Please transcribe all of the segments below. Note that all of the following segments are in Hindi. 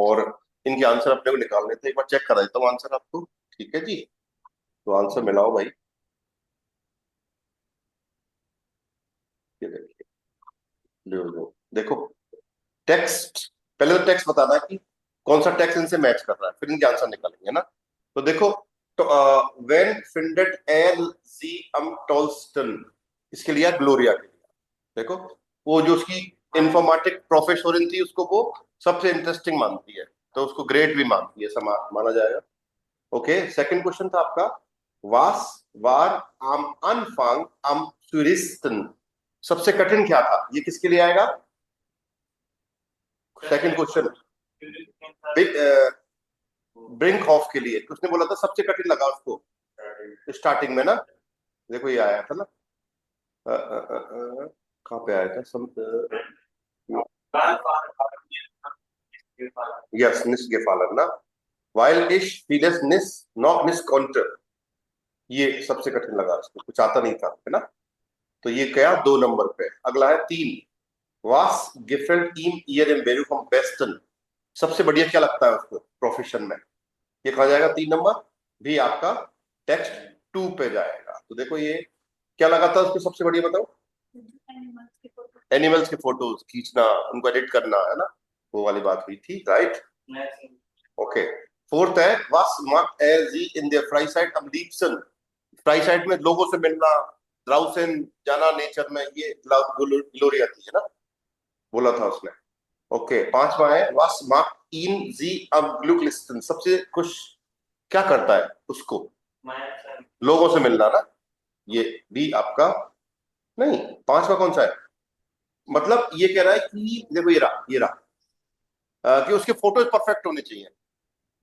और इनके आंसर अपने को निकालने थे, एक बार चेक करा देता हूँ आंसर आपको। ठीक है जी, तो आंसर मिलाओ भाई। ये देखिए, लो देखो, टेक्स्ट, पहले तो टेक्स्ट बताना है कि कौन सा टेक्स्ट इनसे मैच कर रहा है, फिर इनके आंसर निकालेंगे ना। तो देखो, तो वेन फिंडेड एल जी अम टोल्स्टन, इसके लिए ग्लोरिया के लिए। देखो, वो जो उसकी इंफॉर्मेटिक प्रोफेसर थी उसको वो सबसे इंटरेस्टिंग मानती है, तो उसको ग्रेट भी मानती है, माना जाएगा। ओके, सेकंड क्वेश्चन था आपका, वास वार आम अनफांग आम सुरिस्तन, सबसे कठिन क्या था, ये किसके लिए आएगा? सेकंड क्वेश्चन, ब्रिंक ऑफ के लिए, तो उसने बोला था सबसे कठिन लगा उसको स्टार्टिंग में ना। देखो ये आया था ना, कहाँ पे आया था यस, निस गेफालन ना, वाइल इश फीलेस निस नॉट निस काउंटर, ये सबसे कठिन लगा उसको, कुछ आता नहीं था, है ना। तो ये गया 2 नंबर पे। अगला है 3, वास गिफेंड ईम ईयर इन बेरू फ्रॉम बेस्टन, सबसे बढ़िया क्या लगता है उसको प्रोफेशन में, ये कहा जाएगा 3 नंबर, भी आपका टेक्स्ट 2 पे जाएगा। तो देखो ये क्या लगा था उसको सबसे बढ़िया, बताओ? एनिमल्स के फोटोज खींचना, उनको एडिट करना, है ना, वो वाली बात हुई थी, राइट। ओके, फोर्थ है, वास मार्क एर जी इन देयर फ्राई साइड अम लीप्सन, फ्राई साइड में लोगों से मिलना, ड्राउसन जाना नेचर में, ये ग्लोरिया थी, है ना, बोला था उसने। ओके, पांचवा है, वास मार्क इन जी अम ग्लूकलिस्टन, सबसे खुश क्या करता है उसको, लोगों से मिलना ना, ये भी आपका नहीं। पांचवा कौन सा है, मतलब ये कह रहा है कि देखो ये रहा कि उसके फोटोज परफेक्ट होने चाहिए,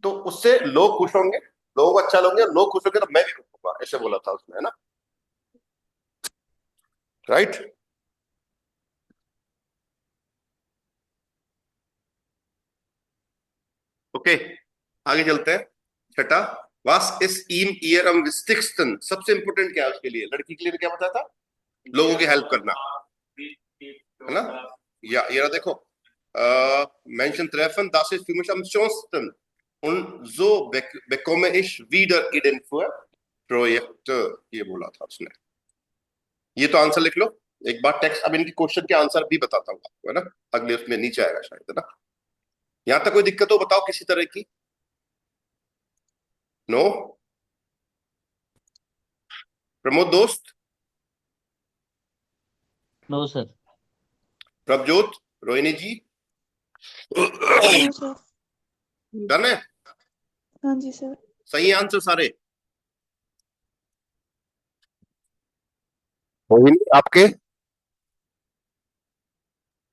तो उससे लोग खुश होंगे, लोगों को अच्छा लगेगा, लोग खुश होंगे तो मैं भी खुश होगा, ऐसे बोला था उसने, है ना, राइट। ओके, आगे चलते हैं। छठा, वास इस ईम ईयर अम विस्टिक्सन, सबसे इंपोर्टेंट क्या है उसके लिए, लड़की के लिए क्या बताया था, लोगों की हेल्प करना, है ना। या ये रहा देखो, Menschen treffen, das ist für mich am schönsten. Und so bekomme ich wieder Ideen für Projekte, ये बोला था उसने। ये तो आंसर लिख लो एक बार, टेक्स्ट, अब इनके क्वेश्चन के आंसर भी बताता हूँ आपको, है ना, अगले उसमें नीचे आएगा शायद, है ना। यहां तक कोई दिक्कत हो बताओ किसी तरह की? नो? प्रमोद दोस्त, नो सर। प्रभजोत, रोहिणी जी, नो सर। डन है? हाँ जी सर। सही आंसर सारे? रोहिणी आपके?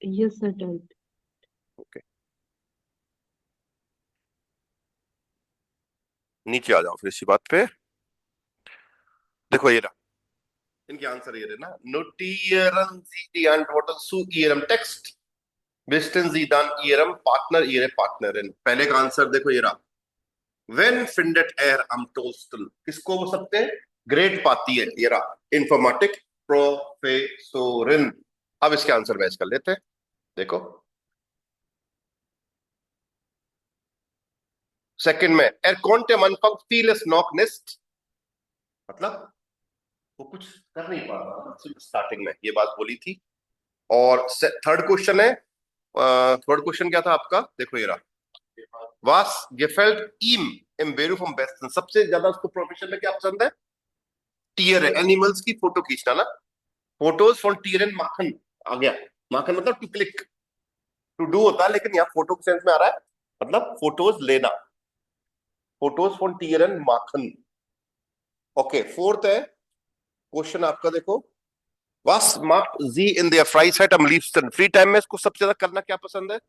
Yes sir, type. ओके, नीचे आ जाओ फिर इसी बात पे। देखो ये रहा, इनके आंसर ये रहे ना, नोटियरन जी antworten zu ihrem टेक्स्ट, विस्टन जी दान इयरम पार्टनर इयरे पार्टनर, पहले का आंसर देखो ये रहा, वेन फिंडेट एयर अम टोस्टल, किसको वो सकते हैं, ग्रेट पाती है, ये रहा, इंफॉर्मेटिक प्रोफेसोरिन। अब इसके आंसर मैच कर लेते हैं, देखो। सेकंड में, एर कॉन्टे मनफंग फीलेस नॉक नेस्ट, मतलब वो कुछ कर नहीं पा रहा स्टार्टिंग में, ये बात बोली थी। और थर्ड क्वेश्चन है, थर्ड क्वेश्चन क्या था आपका, देखो ये रहा, वास गेफेल्ट ईम एम बेरू फ्रॉम बेस्टन, सबसे ज्यादा उसको प्रोफेशन में क्या पसंद है, टीयर है, एनिमल्स की फोटो खींचना ना, फोटोज फॉर टीयर एंड माखन, आ गया, माखन मतलब टू क्लिक, टू डू होता है, लेकिन यहाँ फोटो के सेंस में आ रहा है, मतलब फोटोज लेना, फोटोज फॉर टीयर एंड माखन। ओके, फोर्थ है क्वेश्चन आपका, देखो, वास मार्क जी इन देयर फ्राई साइट एम लीव्सन, फ्री टाइम में इसको सबसे ज्यादा करना क्या पसंद है,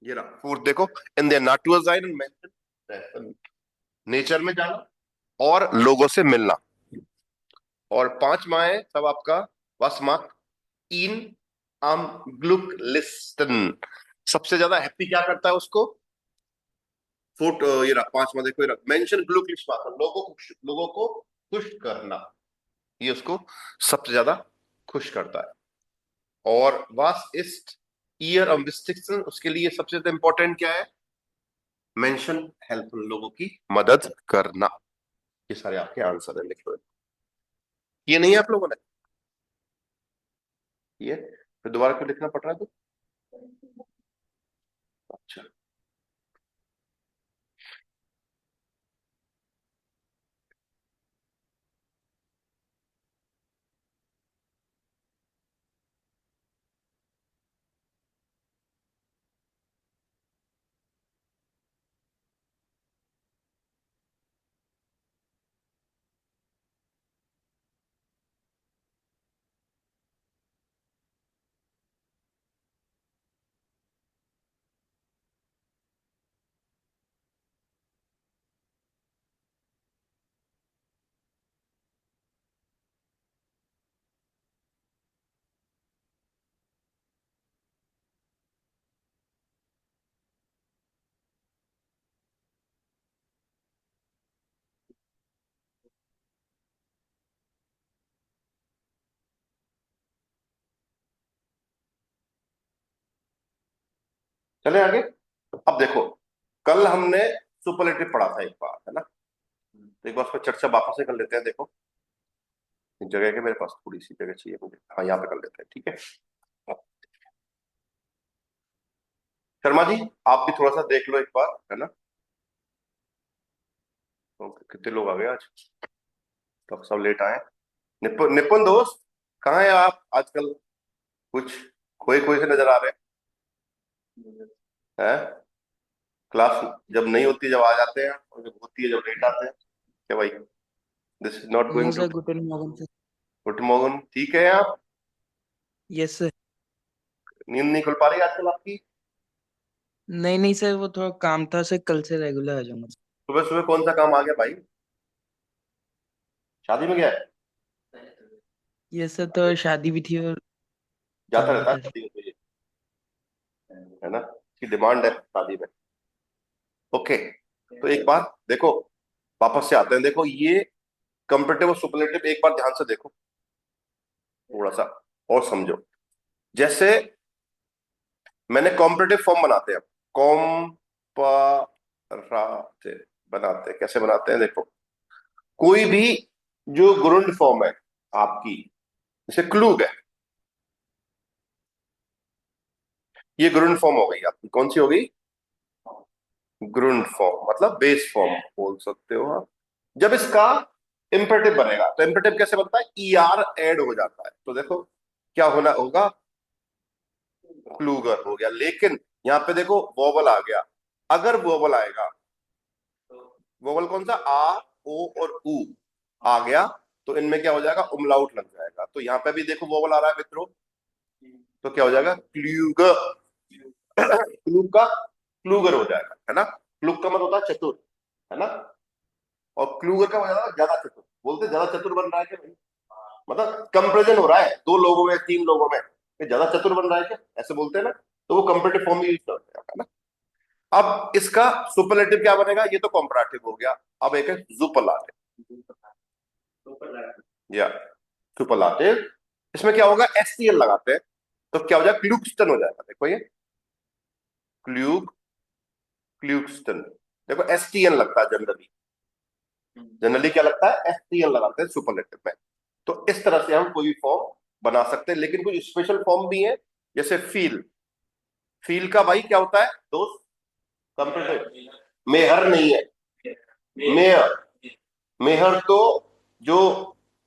ये रहा फोर्थ, देखो, इन देयर नाटुअर जाइन एंड मेंशन, नेचर में जाना और लोगों से मिलना। और पांचवा है सब आपका, वास मार्क इन आम ग्लुक लिस्टन, सबसे ज्यादा हैप्पी क्या करता है उसको, फोटो, ये रहा पांचवा, देखो ये रहा, मेंशन ग्लुक लिस्ट, लोगों को खुश करना, ये उसको सबसे ज्यादा खुश करता है। और वास इस्ट ईयर ऑफ डिस्टिंक्शन, उसके लिए सबसे ज्यादा इंपॉर्टेंट क्या है, मेंशन हेल्पफुल, लोगों की मदद करना। ये सारे आपके आंसर है, लिख लो। ये नहीं है आप लोगों ने? ये फिर दोबारा क्यों लिखना पड़ रहा है तो? अच्छा, चले आगे। अब देखो, कल हमने सुपरलेटिव पढ़ा था एक बार, है ना? तो एक बार उस पर चर्चा वापस से कर लेते हैं। देखो, एक जगह के मेरे पास थोड़ी सी जगह चाहिए मुझे, हाँ यहाँ पे कर लेते हैं, ठीक है। शर्मा जी, आप भी थोड़ा सा देख लो एक बार, है ना? तो कितने लोग आ गए आज? तो सब लेट आए। निपुण निपुण दोस्त, कहाँ है आप आजकल? कुछ खोए खोए से नजर आ रहे हैं। क्लास जब नहीं होती जब आ जाते हैं, और जब होती है जब लेट आते हैं। क्या भाई, this is not no going to. Sir, good morning sir. Good morning, ठीक है आप? Yes sir. नींद नहीं खुल पा रही आजकल आपकी? नहीं नहीं सर, वो थोड़ा काम था सर, कल से रेगुलर आ जाऊंगा। सुबह सुबह कौन सा काम आ गया भाई? शादी में गया है? यस सर, तो शादी भी थी और जाता काम भी रहता है था सर। शादी में तो ये, है ना? की डिमांड है शादी में। ओके, तो एक बार देखो, वापस से आते हैं। देखो ये कंपेरेटिव और सुपरलेटिव एक बार ध्यान से देखो, थोड़ा सा और समझो। जैसे मैंने कॉम्परेटिव फॉर्म बनाते हैं, कॉम्पराटिव बनाते हैं, कैसे बनाते हैं देखो। कोई भी जो ग्रुंड फॉर्म है आपकी, जैसे क्लूग है, ये ग्रुंड फॉर्म हो गई आपकी। कौन सी हो गई? ग्रुंड फॉर्म, मतलब बेस फॉर्म बोल सकते हो आप। जब इसका इम्पेरेटिव बनेगा, तो इम्पेरेटिव कैसे बनता है? ईआर ऐड हो जाता है। तो देखो क्या होना होगा, क्लूगर हो गया। लेकिन यहाँ पे देखो वोवल आ गया। अगर वोवल आएगा, वोवल कौन सा? आ, ओ और ऊ आ गया, तो इनमें क्या हो जाएगा? उमलाउट लग जाएगा। तो यहाँ पे भी देखो वोवल आ रहा है मित्रों, तो क्या हो जाएगा? क्लूगर। क्लूग का क्लूगर हो जाएगा, है ना? क्लूग का मतलब होता है चतुर, है ना? और क्लूगर का हो जाएगा ज्यादा चतुर। बोलते ज्यादा चतुर बन रहा है क्या भाई? मतलब कंपेरिजन हो रहा है दो लोगों में, तीन लोगों में, ये ज्यादा चतुर बन रहा है क्या, ऐसे बोलते हैं ना? तो वो कंपेरेटिव फॉर्म यूज करते हैं, है ना? अब इसका सुपरलेटिव क्या बनेगा? ये तो कंपैरेटिव हो गया। अब एक है सुपरलाटिव, या सुपरलाटिव। इसमें क्या होगा? एसटीएल लगाते हैं, तो क्या हो जाएगा? क्लूक्स्टन हो जाएगा। देखो ये क्लूग, क्लूक्स्टन। देखो एसटीएन लगता है जनरली, जनरली क्या लगता है? एसटीएन लगाते हैं सुपरलेटिव में। तो इस तरह से हम कोई फॉर्म बना सकते हैं। लेकिन कुछ स्पेशल फॉर्म भी है, जैसे फील। फील का भाई क्या होता है दोस्त? कंपेरेटिव। मेहर नहीं है, मेहर। मेहर तो जो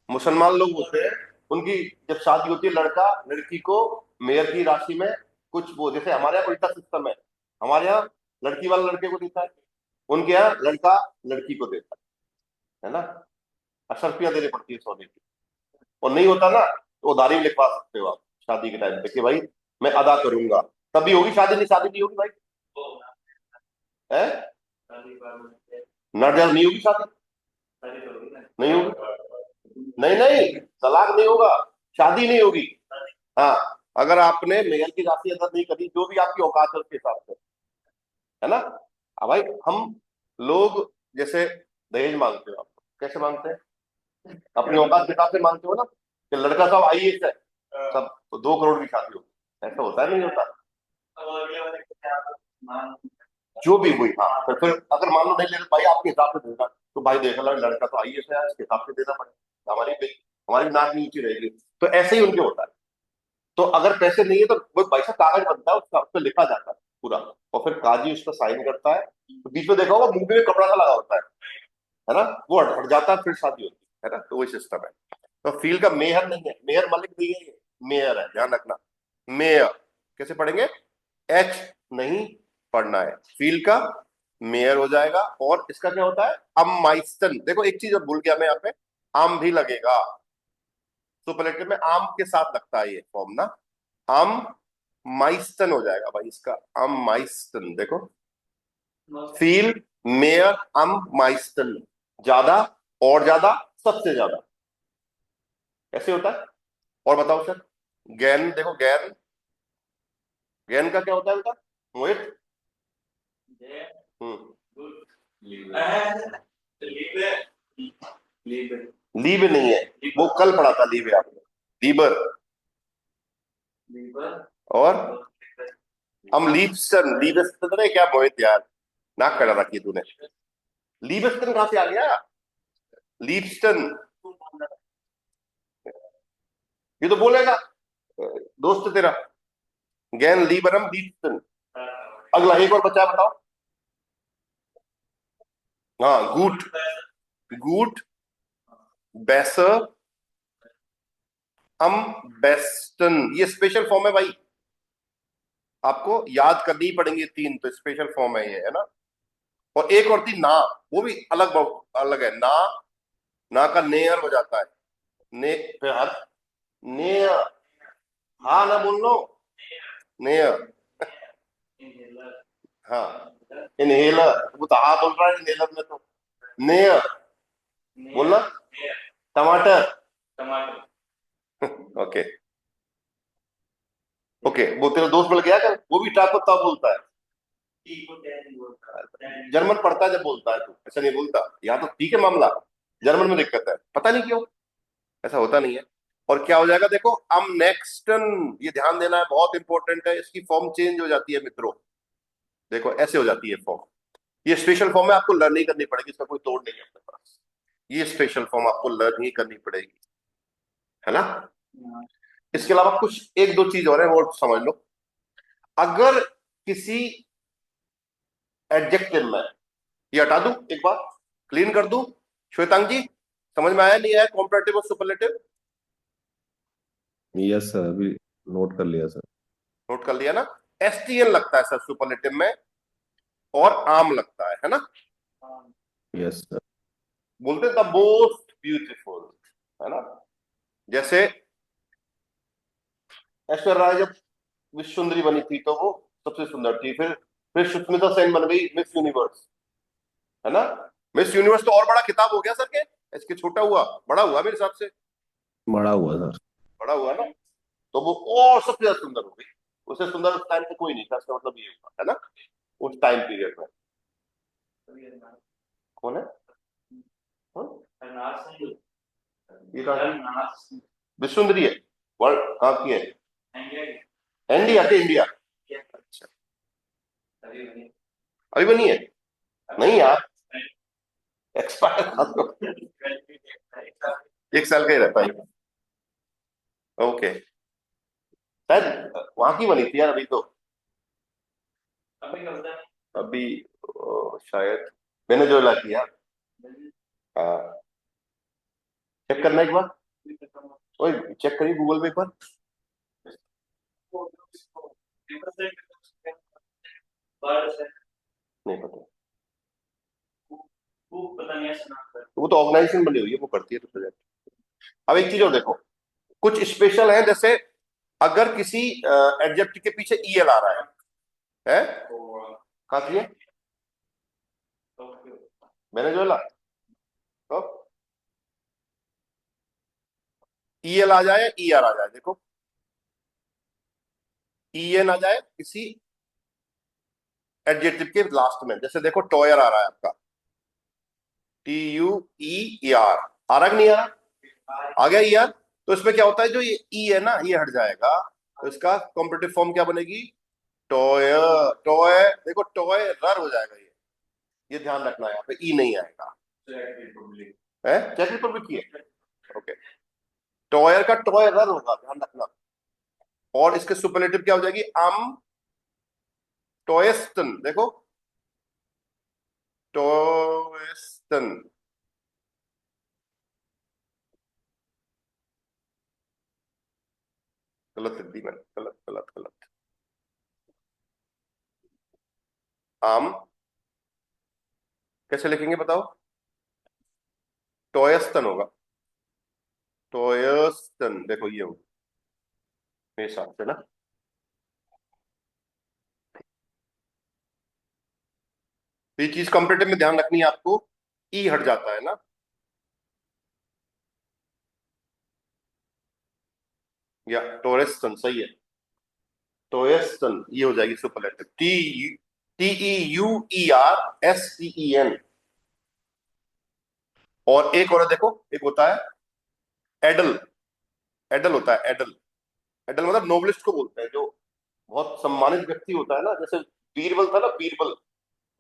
मुसलमान लोग होते हैं, उनकी जब शादी होती है, लड़का लड़की को मेहर की राशि में कुछ, वो जैसे हमारे यहाँ उल्टा सिस्टम है। हमारे यहाँ लड़की वाला लड़के को देता है, उनके यहाँ लड़का लड़की को देता है ना? अशर्फियां देनी पड़ती है सोने की। और नहीं होता ना, तो उधारी भी लिखवा सकते हो आप शादी के टाइम पे कि भाई मैं अदा करूंगा, तभी होगी शादी। नहीं शादी नहीं होगी भाई, है? ना नहीं होगी शादी, नहीं होगी। नहीं नहीं, तलाक नहीं होगा, शादी नहीं होगी। हाँ, अगर आपने मेहर की राशि अदा नहीं करी, जो भी आपकी औकात है उसके हिसाब से, है ना? अब भाई हम लोग जैसे दहेज मांगते हो, आप कैसे मांगते हैं? अपनी औकात के हिसाब से मांगते हो ना, कि लड़का साहब आईएएस है, सब तो 2 करोड़ की शादी होगी। ऐसा होता है नहीं होता? जो भी हुई, हाँ, फिर अगर मान लो नहीं ले रहे, भाई आपके हिसाब से देगा, तो भाई देख लो लड़का तो आईएएस है, इसके हिसाब से देना पड़ेगा, हमारी नाक भी ऊंची रहेगी। तो ऐसे ही उनके होता है। तो अगर पैसे नहीं है तो वो भाई साहब कागज बनता है उसका, उस पर लिखा जाता है पूरा, और फिर काजी उसका साइन करता है। तो बीच में देखा होगा मूवी में कपड़ा सा लगा होता है ना, वो हट जाता है, फिर शादी होती है ना, तो वही सिस्टम है। तो फील का मेहर नहीं है, मेहर मलिक नहीं है, ये मेयर है, ध्यान रखना। मेयर कैसे पढ़ेंगे, एच नहीं पढ़ना है, फील का मेयर हो जाएगा। और इसका क्या होता है, अमाइस्टन, देखो एक चीज और भूल गया मैं यहाँ पे, आम भी लगेगा सुपरलेटिव में, आम के साथ लगता है ये फॉर्म ना, आम माइस्टन हो जाएगा भाई इसका, आम माइस्टन। देखो फील, मेयर, अम माइस्टन, ज्यादा, और ज्यादा, सबसे ज्यादा, ऐसे होता है। और बताओ सर, गैन, देखो गैन, गैन का क्या होता है बेटा, मोहित? लीब नहीं है, वो कल पढ़ा था लीब है आपने, लीबर। और हम लीबस्टन, लीबस्टन है क्या मोहित यार, नाक कटा रखी तूने, लीबस्टन कहां से आ गया, लीबस्टन, ये तो बोलेगा दोस्त तेरा, गैन लीबरम लीबस्टन। अगला एक और बच्चा है, बताओ। हाँ, गूट, गूट, बेसर, अम बेस्टन, ये स्पेशल फॉर्म है भाई, आपको याद करनी ही पड़ेंगे तीन, तो स्पेशल फॉर्म है ये, है ना। और एक और थी ना, वो भी अलग अलग है ना, ना का नेयर हो जाता है, ने फिर हर, नेयर, हाँ ना बोल लो, नेयर, हाँ, इनहेलर, वो तो हाँ बोल रहा है इनहेलर में तो, नेयर बोलना, टमाटर, ओके ओके। वो तेरा दोस्त मिल गया क्या, वो भी टाको ता बोलता है, जर्मन पढ़ता है जब बोलता है, तू ऐसा नहीं बोलता, यहाँ तो ठीक है मामला, जर्मन में दिक्कत है, पता नहीं क्यों ऐसा होता नहीं है। और क्या हो जाएगा देखो, अम नेक्स्टन, ये ध्यान देना है, बहुत इंपॉर्टेंट है, इसकी फॉर्म चेंज हो जाती है मित्रों, देखो ऐसे हो जाती है फॉर्म, ये स्पेशल फॉर्म है, आपको लर्न नहीं करनी पड़ेगी, इसका कोई तोड़ नहीं है अपने पास, ये स्पेशल फॉर्म आपको लर्न ही करनी पड़ेगी, है ना। इसके अलावा कुछ एक दो चीज और है, वो समझ लो। अगर किसी एडजेक्टिव में, ये हटा दूं एक बार, क्लीन कर दूं, श्वेतांग जी समझ में आया नहीं आया, कॉम्परेटिव और सुपरलेटिव? यस सर, अभी नोट कर लिया सर। नोट कर लिया ना, एसटीएन लगता है सर सुपरलेटिव में, और आम लगता है ना, यस सर। बोलते द मोस्ट ब्यूटीफुल, है ना। जैसे ऐश्वर्या राय जब विश्व सुंदरी बनी थी तो वो सबसे सुंदर थी, फिर सुष्मिता सेन बन गई मिस यूनिवर्स, है ना। मिस यूनिवर्स तो और बड़ा खिताब हो गया सर के, इसके छोटा हुआ, बड़ा हुआ मेरे हिसाब से, बड़ा हुआ सर। बड़ा हुआ ना, तो वो और सबसे ज्यादा सुंदर हो गई, उससे सुंदर उस टाइम पे कोई नहीं था, इसका मतलब ये हुआ, है ना, उस टाइम पीरियड में। कौन है, कौन? ये कहा विश्व सुंदरी है, वर्ल्ड कहाँ की है, इंडिया के, इंडिया, अच्छा अभी बनी है, नहीं यार, एक्सपायर, एक साल का ही रहता है, ओके, शायद वहां की बनी थी यार, अभी तो, अभी शायद वेनेजुएला की यार, हाँ, चेक करना एक बार, ओए चेक करिए गूगल पे एक बार, नहीं पता, वो तो ऑर्गेनाइजेशन बनी हुई है, वो करती है तो प्रोजेक्ट। अब एक चीज और देखो, कुछ स्पेशल है, जैसे अगर किसी एडजेक्टिव के पीछे ईएल आ रहा है कहा की है, वेनेजुएला, तो ईएल आ जाए, ईआर आ जाए, देखो ईएन आ जाए किसी एडजेक्टिव के लास्ट में, जैसे देखो टॉयर आ रहा है आपका, TUER, आ रहा कि नहीं आ रहा, आ गया ईआर, तो इसमें क्या होता है, जो ये ई है ना, ये हट जाएगा, तो इसका कॉम्पिटिटिव फॉर्म क्या बनेगी, टॉय, टॉय देखो टॉय रर हो जाएगा, ये ध्यान रखना है, यहाँ पे ई नहीं आएगा। है चेक रिपब्लिक की है, ओके। टॉयर का टॉय रर होगा, ध्यान रखना। और इसके सुपरलेटिव क्या हो जाएगी, टॉयस्टन, देखो टॉयस्टन, गलत लिख दी मैंने, गलत गलत गलत। आम कैसे लिखेंगे बताओ, टॉयस्टन होगा, टॉयस्टन, देखो ये होगा मेरे हिसाब से ना। तो ये चीज कंपेरेटिव में ध्यान रखनी है आपको, ई हट जाता है ना। या टोरेस्टन सही है, टोएस्टन ये हो जाएगी सुपरलेटिव, TEUERSTEN। और एक और देखो, एक होता है एडल, एडल होता है एडल, एडल मतलब नोबलिस्ट को बोलते हैं, जो बहुत सम्मानित व्यक्ति होता है ना, जैसे बीरबल था ना, बीरबल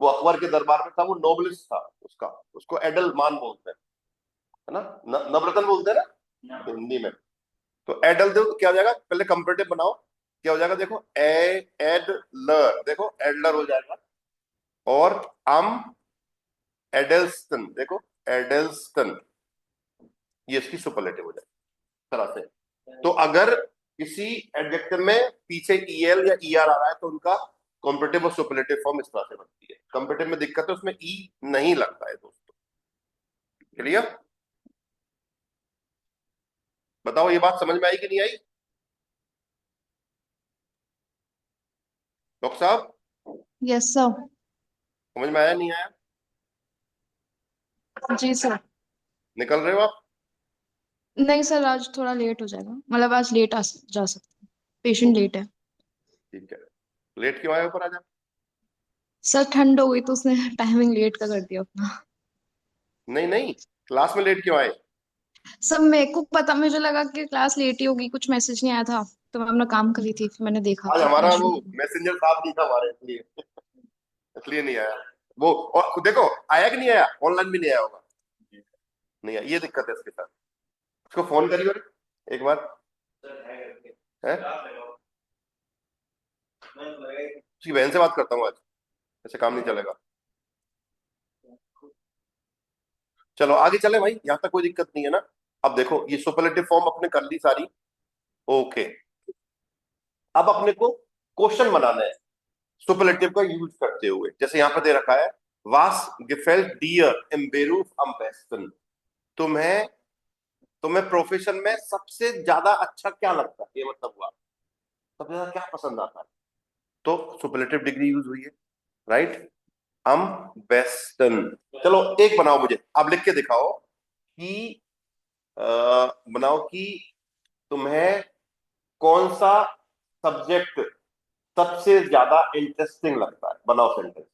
वो अकबर के दरबार में था, वो नोबलिस्ट था, उसको एडल मान बोलते हैं, है ना, नवरत्न बोलते हैं ना हिंदी में। तो एडल दो तो क्या हो जाएगा, पहले कंपेरेटिव बनाओ, क्या हो जाएगा देखो, एडलर, देखो एडलर हो जाएगा। और एडल्स्टन, देखो एडल्स्टन, ये इसकी सुपरलेटिव हो जाएगी तरह से। तो अगर किसी एडजेक्टिव में पीछे ईएल या ईआर आ रहा है तो उनका कॉम्परेटिव और सुपरलेटिव फॉर्म इस तरह से बनती है। कंपेरेटिव में दिक्कत है, उसमें ई नहीं लगता है दोस्तों, क्लियर। बताओ ये बात समझ में आई कि नहीं आई डॉक्टर साहब, यस सर। समझ में आया नहीं आया, जी सर। निकल रहे हो आप। नहीं सर, आज थोड़ा लेट हो जाएगा, मतलब आज लेट जा सकते हैं, पेशेंट लेट है। ठीक है, लेट क्यों आए ऊपर आ जा। सर ठंड हो गई तो उसने टाइमिंग लेट का कर दिया अपना। नहीं नहीं, क्लास में लेट क्यों आए। सर मेरे को पता, मुझे लगा कि क्लास लेट ही होगी, कुछ मैसेज नहीं आया था तो मैं अपना काम कर रही थी, फिर मैंने देखा आज कि हमारा आज। वो मैसेंजर साहब नहीं था हमारे, इसलिए इसलिए नहीं आया वो। और देखो आया कि नहीं आया, ऑनलाइन भी नहीं आया होगा, नहीं आया, ये दिक्कत है इसके साथ। उसको फोन करिए एक बार, है उसकी बहन से बात करता हूँ आज, ऐसे काम नहीं चलेगा। चलो आगे चले भाई, यहाँ तक कोई दिक्कत नहीं है ना। अब देखो ये सुपरलेटिव फॉर्म अपने कर ली सारी, ओके। अब अपने को क्वेश्चन बनाना है सुपरलेटिव का यूज करते हुए, जैसे यहाँ पे दे रखा है, वास गेफेल्ट डियर एम बेरूफ अम बेस्टन, तुम्हें तुम्हें प्रोफेशन में सबसे ज्यादा अच्छा क्या लगता है, ये मतलब हुआ सबसे ज्यादा क्या पसंद आता है, तो सुपरलेटिव डिग्री यूज हुई है, राइट। अम बेस्टन, चलो एक बनाओ मुझे, आप लिख के दिखाओ कि बनाओ कि तुम्हें कौन सा सब्जेक्ट सबसे ज्यादा इंटरेस्टिंग लगता है, बनाओ sentence.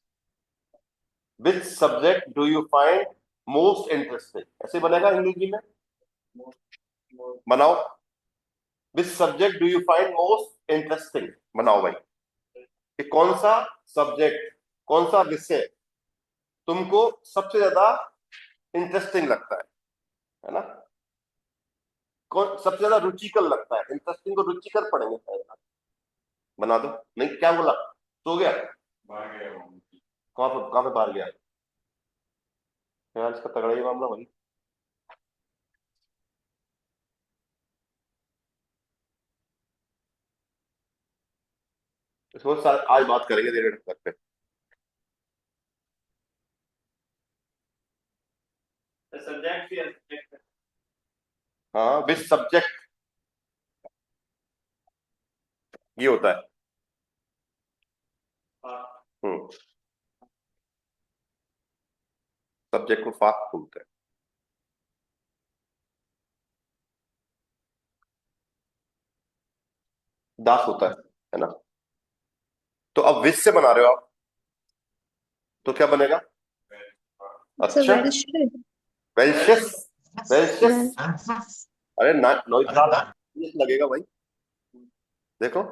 Which subject do you find most interesting, ऐसे बनेगा अंग्रेजी में, बनाओ। Which subject do you find most interesting, बनाओ भाई, कि कौन सा सब्जेक्ट, कौन सा विषय तुमको सबसे ज्यादा इंटरेस्टिंग लगता है ना। कौन सबसे ज्यादा रुचिकर लगता है, इंटरेस्टिंग को रुचिकर पढ़ेंगे शायद। बना दो, नहीं क्या बोला, सो गया, कहाँ पे बाहर गया यार, इसका तगड़ा ही मामला भाई। इसको आज बात करेंगे धीरे धीरे पे। हाँ विच सब्जेक्ट, ये होता है। सब्जेक्ट को फाक बोलते हैं। दास होता है ना। तो अब विच से बना रहे हो आप, तो क्या बनेगा, सर अच्छा वेल्शियस, वेल्शियस, अरे ना नॉइस लगेगा भाई। देखो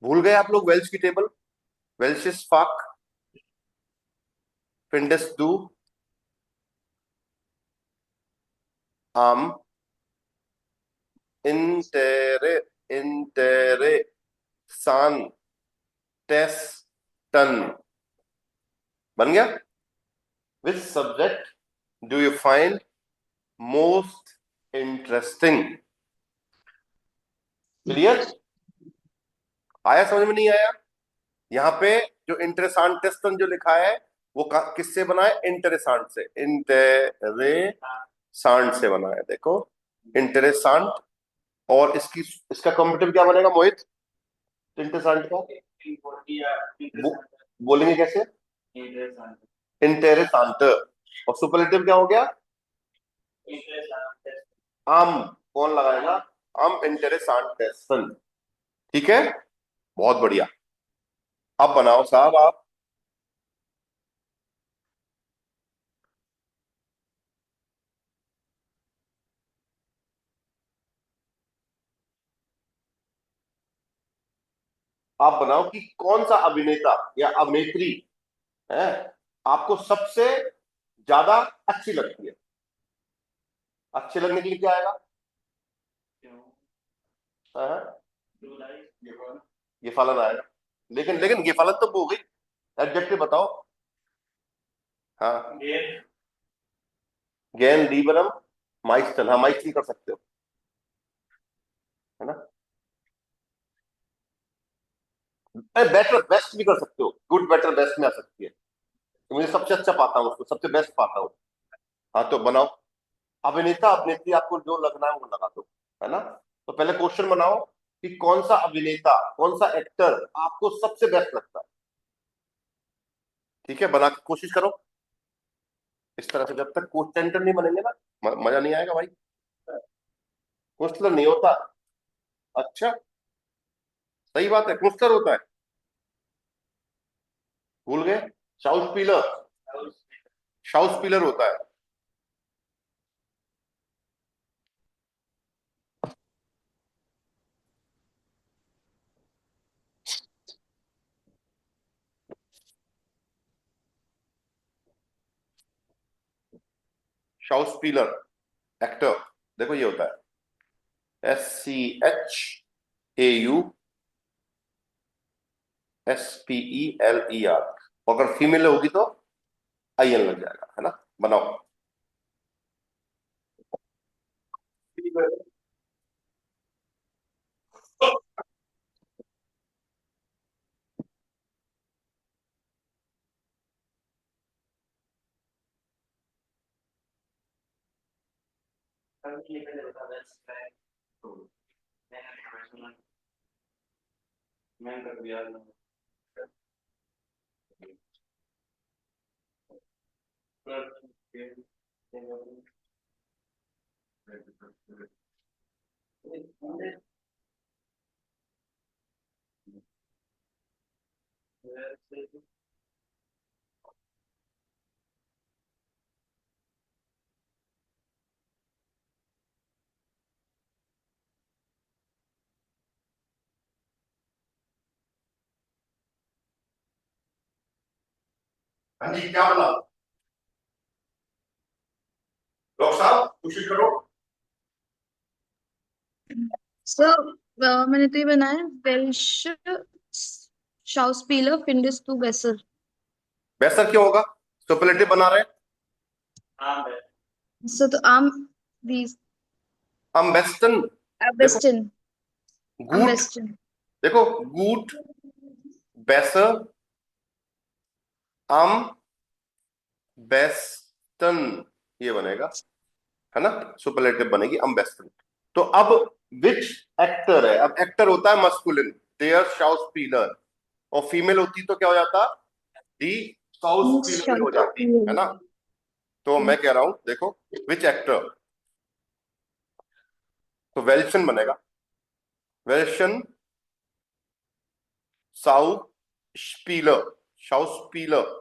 भूल गए आप लोग वेल्च की table, welches Fach findest du am interessantesten? बन गया? Which subject do you find most interesting? Clear? आया समझ में? नहीं आया? यहाँ पे जो इंटरेसांटेस्तन जो लिखा है वो किससे बना है? इंटरेसांट से। इंटरेसांट से बना है, देखो इंटरेसांट। और इसका कॉम्पिटिव क्या बनेगा मोहित? इंटरेसांट का बोलेंगे कैसे? इंटरेसांट। और सुपरलेटिव क्या हो गया? आम। कौन लगाएगा? आम इंटरेसांटेस्तन। ठीक है, बहुत बढ़िया। अब बनाओ साहब आप। आप बनाओ कि कौन सा अभिनेता या अभिनेत्री है आपको सबसे ज्यादा अच्छी लगती है। अच्छे लगने के लिए क्या आएगा? हाँ, ये फलन आएगा। लेकिन लेकिन ये फलन तो हो गई। एडजेक्टिव बताओ। हाँ, गैन लीबरम माइस्टन। हाँ, माइस्टन कर सकते हो, है ना? बेटर बेस्ट भी कर सकते हो। गुड बेटर बेस्ट में आ सकती है। तो मुझे सबसे अच्छा पाता हूँ उसको, सबसे बेस्ट पाता हूँ। हाँ, तो बनाओ। अभिनेता अभिनेत्री आपको जो लगना है वो लगा दो, है ना? तो पहले क्वेश्चन बनाओ कि कौन सा अभिनेता, कौन सा एक्टर आपको सबसे बेस्ट लगता है। ठीक है, बना के कोशिश करो इस तरह से। जब तक क्वेश्चन नहीं बनेंगे ना, मजा नहीं आएगा भाई। क्वेश्चन नहीं होता। अच्छा, सही बात है, क्वेश्चन होता है। भूल गए? शाउस पीलर। शाउस पीलर होता है। शाउस पीलर एक्टर, देखो ये होता है SCHAUSPELER। अगर फीमेल होगी तो IN लग जाएगा, है ना? बनाओ। हाँ जी, क्या बना? डॉक्टर साहब कोशिश करो। सर मैंने तो ये बनाया वेल्श शाउस्पीलर फिंडिस टू बेसर। वैसा क्यों होगा? सुपरलेटिव बना रहे हैं। सर तो आम these हम वेस्टर्न। देखो बेस्टन आम गूट, बेस्टन। देखो गूट बेसर आम बेस्टन, ये बनेगा, है ना? सुपरलेटिव बनेगी अम बेस्टन। तो अब विच एक्टर है? अब एक्टर होता है मस्कुलिन, देयर शाउस्पीलर। और फीमेल होती तो क्या हो जाता? दी शाउस्पीलर हो जाती, है ना? तो मैं कह रहा हूं, देखो विच एक्टर, तो वेल्शन बनेगा। वेल्शन शाउस्पीलर, शाउस्पीलर।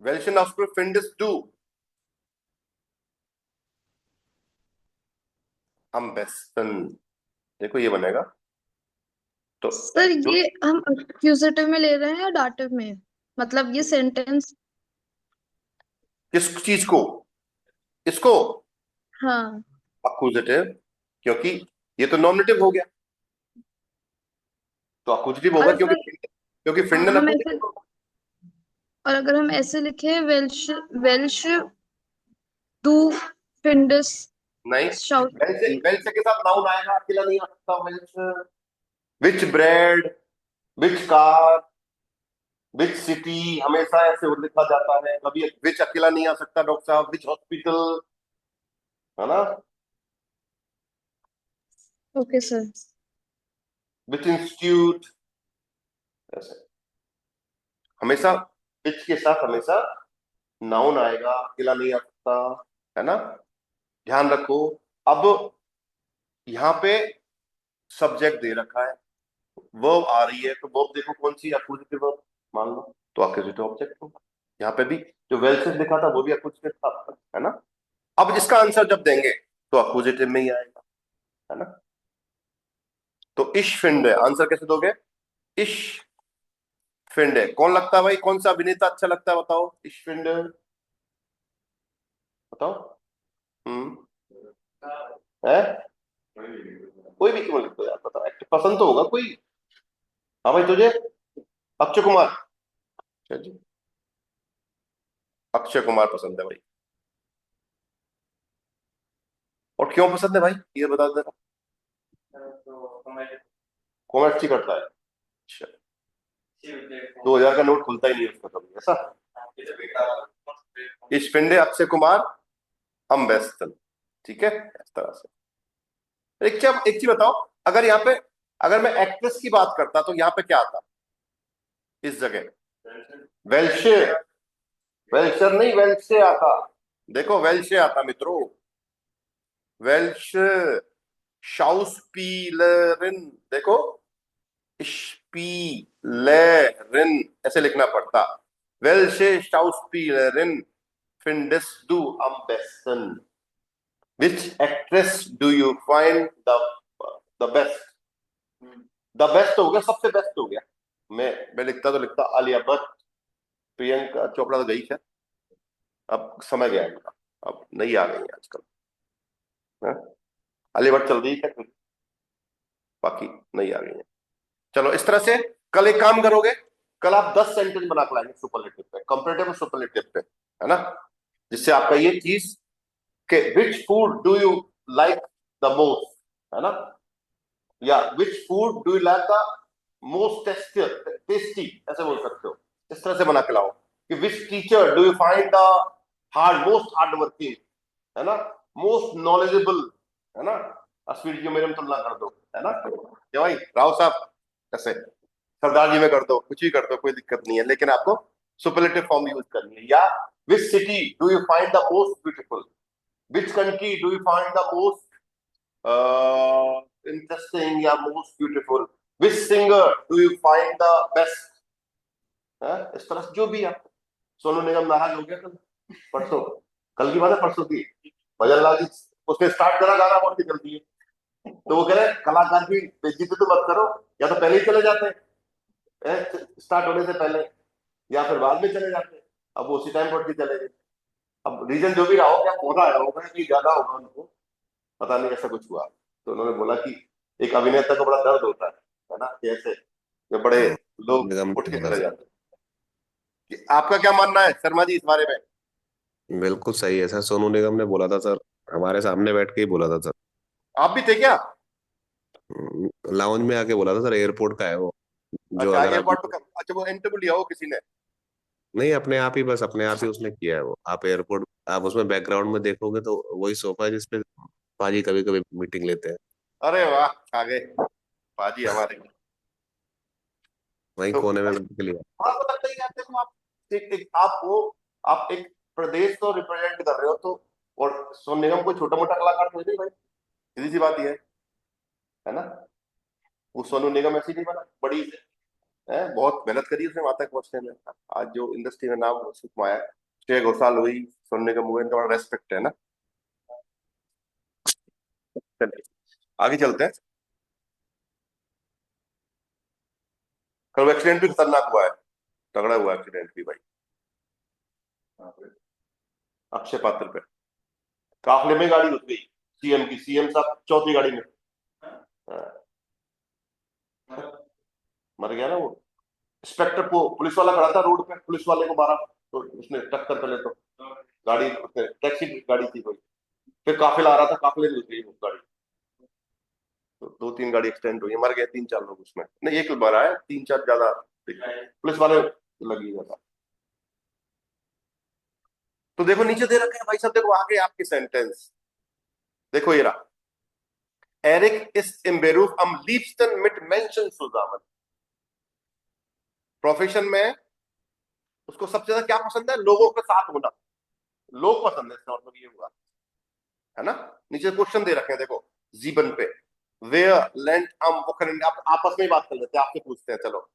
वेल्शन ऑस्कर फिंडिस डू अम बेस्टन। देखो ये बनेगा। तो सर जो ये हम एक्यूजेटिव में ले रहे हैं या डाटिव में? मतलब ये सेंटेंस। किस चीज को, इसको हाँ अक्यूजेटिव, क्योंकि ये तो नॉमिनेटिव हो गया, तो अक्यूजेटिव होगा और क्योंकि सर क्योंकि फिंडन हम ऐसे, अक्यूजेटिव। और अगर हम ऐसे लिखे वेल्श, वेल्श डू फिंडस नहीं, शाउट। वेल से के साथ नाउन आएगा, अकेला नहीं आ सकता well. Which bread, which car, which city, हमेशा ऐसे लिखा जाता है, कभी विच अकेला नहीं आ सकता डॉक्टर साहब। विच हॉस्पिटल, है ना। Okay sir. विच इंस्टीट्यूट, ऐसे हमेशा विच के साथ हमेशा नाउन आएगा, अकेला नहीं आ सकता, है ना। ध्यान रखो। अब यहाँ पे सब्जेक्ट दे रखा है, वर्ब आ रही है, तो वर्ब देखो कौन सी, अक्यूजेटिव वर्ब मान लो, तो अक्यूजेटिव ऑब्जेक्ट होगा। यहाँ पे भी जो वेल से लिखा था वो भी अक्यूजेटिव था, है ना। अब इसका आंसर जब देंगे तो अक्यूजेटिव में ही आएगा, है ना। तो इश फिंड है, आंसर कैसे दोगे? इश फिंड है। कौन लगता है भाई, कौन सा अभिनेता अच्छा लगता है, बताओ। इश फिंड, बताओ। है, कोई भी क्यों लिख दो यार, बताओ, एक्टर पसंद तो होगा कोई। हाँ भाई तुझे, अक्षय कुमार। अच्छा जी, अक्षय कुमार पसंद है भाई। और क्यों पसंद है भाई, ये बता देना। कॉमेडी करता है, अच्छा। 2000 का नोट खुलता ही नहीं उसका कभी, ऐसा। इस फिंडे, अक्षय कुमार, हम बेस्तन, ठीक है, इस तरह से। एक चीज बताओ, अगर यहाँ पे, अगर मैं एक्ट्रेस की बात करता तो यहाँ पे क्या आता इस जगह? वेल्शे, वेल्शर नहीं, वेल्शे आता। देखो वेल्शे आता मित्रों, वेल्श, शाउस्पीलरिन, देखो, स्पीलरिन ऐसे लिखना पड़ता। वेल्शे शाउस्पीलरिन फिंडिस डू am besten. Which actress do you find the best? The best हो गया, सबसे बेस्ट हो गया। मैं लिखता तो लिखता आलिया भट्ट, प्रियंका चोपड़ा तो गई है, अब समय गया इनका, अब नहीं आ गई है आजकल, है? आलिया भट्ट चल रही है क्या, बाकी नहीं आ गई है। चलो इस तरह से कल एक काम करोगे, कल आप 10 सेंटेंस बना के लाएंगे सुपरलेटिव पे, कंपैरेटिव सुपरलेटिव पे, है ना, जिससे आपका ये चीज के which food do you like the most, है ना, या which food do you like the most tasty, ऐसे बोल सकते हो। इस तरह से बना के लाओ कि which teacher do you find the most hard working, है ना, मोस्ट नॉलेजेबल, है ना। अस्वीर जी मेरे में तुलना कर दो, है ना, क्या भाई राव साहब, ऐसे सरदार जी में कर दो, कुछ भी कर दो, कोई दिक्कत नहीं है, लेकिन आपको सुपरलेटिव फॉर्म यूज करनी है। या which city do you find the most beautiful, which country do you find the most interesting या most beautiful, which singer do you find the best, इस तरह से जो भी आप। सोनू निगम नाराज हो गया कल, परसों, कल की बात है, परसों की, भजन लाल जी उसने स्टार्ट करा गाना बहुत निकल दिए, तो वो कह रहे कलाकार की बेइज्जती तो मत करो, या तो पहले ही चले जाते स्टार्ट होने से पहले, या फिर बाद में चले जाते, अब वो उसी टाइम पर भी चले गए। अब रीजन जो भी रहा हो, क्या पौधा आया होगा कि ज्यादा होगा उनको, पता नहीं ऐसा कुछ हुआ, तो उन्होंने बोला कि एक अभिनेता को बड़ा दर्द होता है ना, कैसे जो बड़े लोग निगम उठ ने के बोला चले सर। जाते हैं। आपका क्या मानना है शर्मा जी इस बारे में? बिल्कुल सही है सर, सोनू निगम ने बोला था सर, हमारे सामने बैठ के ही बोला था सर। आप भी थे क्या? लाउंज में आके बोला था सर, एयरपोर्ट का है वो, जो अच्छा अगर आप, एयरपोर्ट पे, अच्छा वो इंटरव्यू लिया हो किसी ने? नहीं अपने आप ही, बस अपने आप ही उसने किया है वो। आप एयरपोर्ट, आप उसमें बैकग्राउंड में देखोगे तो वही सोफा है जिसपे पाजी कभी कभी मीटिंग लेते हैं। अरे वाह, आ गए बाजी हमारे। वही तो कोने में बैठ के लिया। थोड़ा तो लगता ही है, देखो आप आप वो, आप एक प्रदेश तो रिप्रेजेंट कर रहे हो, तो और सोनू निगम कोई छोटा मोटा कलाकार तो है नहीं भाई, सीधी सी बात ये है ना। वो सोनू निगम ऐसी नहीं बना, बड़ी है, बहुत मेहनत करी उसने वहां तक पहुंचने में। आज जो इंडस्ट्री में नाम उसको कमाया, श्रेया घोषाल हुई, सोनू निगम हुए, तो बड़ा रेस्पेक्ट है ना। चलिए आगे चलते हैं। कल वो एक्सीडेंट भी खतरनाक हुआ है, तगड़ा हुआ एक्सीडेंट भी भाई, अक्षय पात्र पे काफले में गाड़ी घुस गई सीएम की, सीएम साहब चौथी गाड़ी में मर गया ना वो। इंस्पेक्टर को पुलिस वाला खड़ा था रोड पे, पुलिस वाले को मारा तो उसने टक्कर, पहले तो गाड़ी, उसने टैक्सी गाड़ी थी कोई, फिर काफिला आ रहा था, काफिले में घुस गई वो गाड़ी, तो 2-3 गाड़ी एक्सीडेंट हुई, मर गए 3-4 लोग उसमें, नहीं एक मरा है, 3-4 ज्यादा पुलिस वाले लगी हुआ था। तो देखो नीचे दे रखा है भाई साहब, देखो आगे आपके सेंटेंस देखो, ये रहा, एरिक इस im Beruf am liebsten mit Menschen zusammen। Profession में उसको सबसे ज्यादा क्या पसंद है? लोगों के साथ होना, लोग पसंद है, इसका मतलब ये हुआ है ना। नीचे क्वेश्चन दे रखे हैं देखो, जीवन पे, वेयर लैंड am Wochenende, आप आपस में ही बात कर लेते हैं, आपसे पूछते हैं, चलो,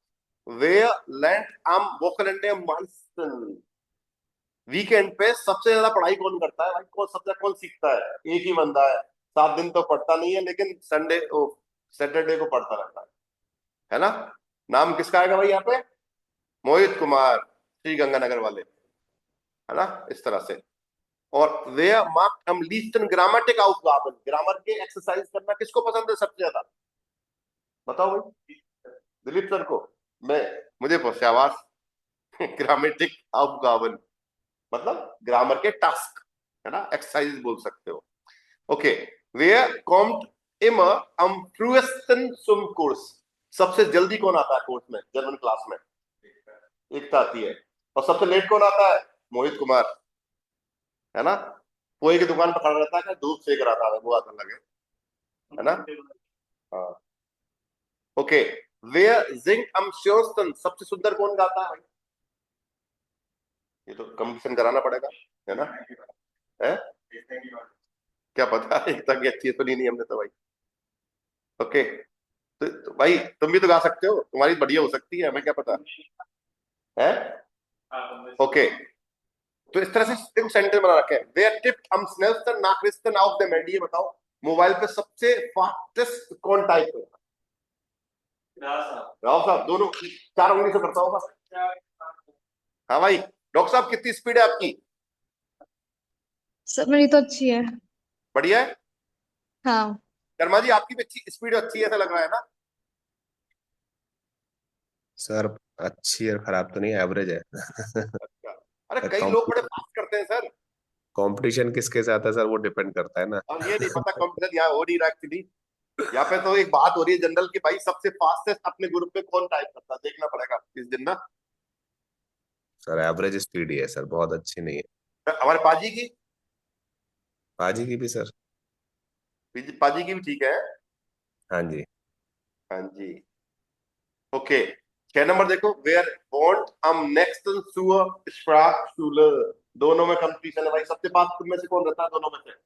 वेयर लैंड am Wochenende am meisten, weekend पे सबसे ज्यादा पढ़ाई कौन करता है भाई, कौन सबसे ज्यादा कौन सीखता है? एक ही बंदा है, 7 दिन तो पढ़ता नहीं है, लेकिन सैटरडे को पढ़ता रहता है ना। नाम किसका आएगा भाई यहाँ पे? मोहित कुमार, श्री गंगानगर वाले, है ना, इस तरह से। और वे मार्क am liebsten ग्रामेटिक Aufgaben, ग्रामर के एक्सरसाइज करना किसको पसंद है सबसे ज्यादा? बताओ भाई, दिलीप सर को। मुझे शाबाश, ग्रामेटिक Aufgaben मतलब ग्रामर के टास्क, है ना, एक्सरसाइज बोल सकते हो। Okay, wer kommt immer am frühesten zum Kurs, सबसे जल्दी कौन आता है कोर्स में, जर्मन क्लास में? एकता आती है। और सबसे लेट कौन आता है? मोहित कुमार, है ना, पोए की दुकान पर खड़ा रहता है, धूप सेक रहा था वो, आता लगे, है ना। हाँ, okay, wer singt am schönsten, सबसे सुंदर कौन गाता है? ये तो कंपटीशन कराना पड़ेगा, है ना, है क्या पता, एकता की अच्छी है तो नहीं हमने तो भाई। ओके, तो भाई तुम भी तो गा सकते हो, तुम्हारी बढ़िया हो सकती है, हमें क्या पता है। ओके, तो इस तरह से देखो सेंटेंस बना रखे हैं। wer tippt am schnellsten Nachrichten auf dem Handy, ये बताओ मोबाइल पे सबसे फास्टेस्ट कौन टाइप है? राव साहब, दोनों 4 उंगली से करता होगा। हाँ भाई, डॉक्टर साहब कितनी स्पीड है आपकी? सर मेरी तो अच्छी है। बढ़िया है। हाँ। शर्मा जी आपकी भी अच्छी स्पीड, अच्छी है ऐसा लग रहा है ना। सर अच्छी और खराब तो नहीं, एवरेज है। अच्छा, अरे कई लोग बड़े फास्ट करते हैं सर। कंपटीशन किसके साथ है सर, वो डिपेंड करता है ना। और ये नहीं पता कंपटीशन यहाँ हो नहीं रहा एक्चुअली, यहाँ पे तो एक बात हो रही है जनरल की, भाई सबसे फास्टेस्ट अपने ग्रुप में कौन टाइप करता है, देखना पड़ेगा इस दिन ना। सर एवरेज स्पीड ही है सर, बहुत अच्छी नहीं है। हमारे पाजी की, पाजी की भी सर। पाजी की भी ठीक है। हाँ जी। हाँ जी, ओके, 6 नंबर देखो, वेयर वॉन्ट am nächsten zur Sprachschule, दोनों में कंपटीशन है भाई, सबसे पास तुम में से कौन रहता है दोनों में से?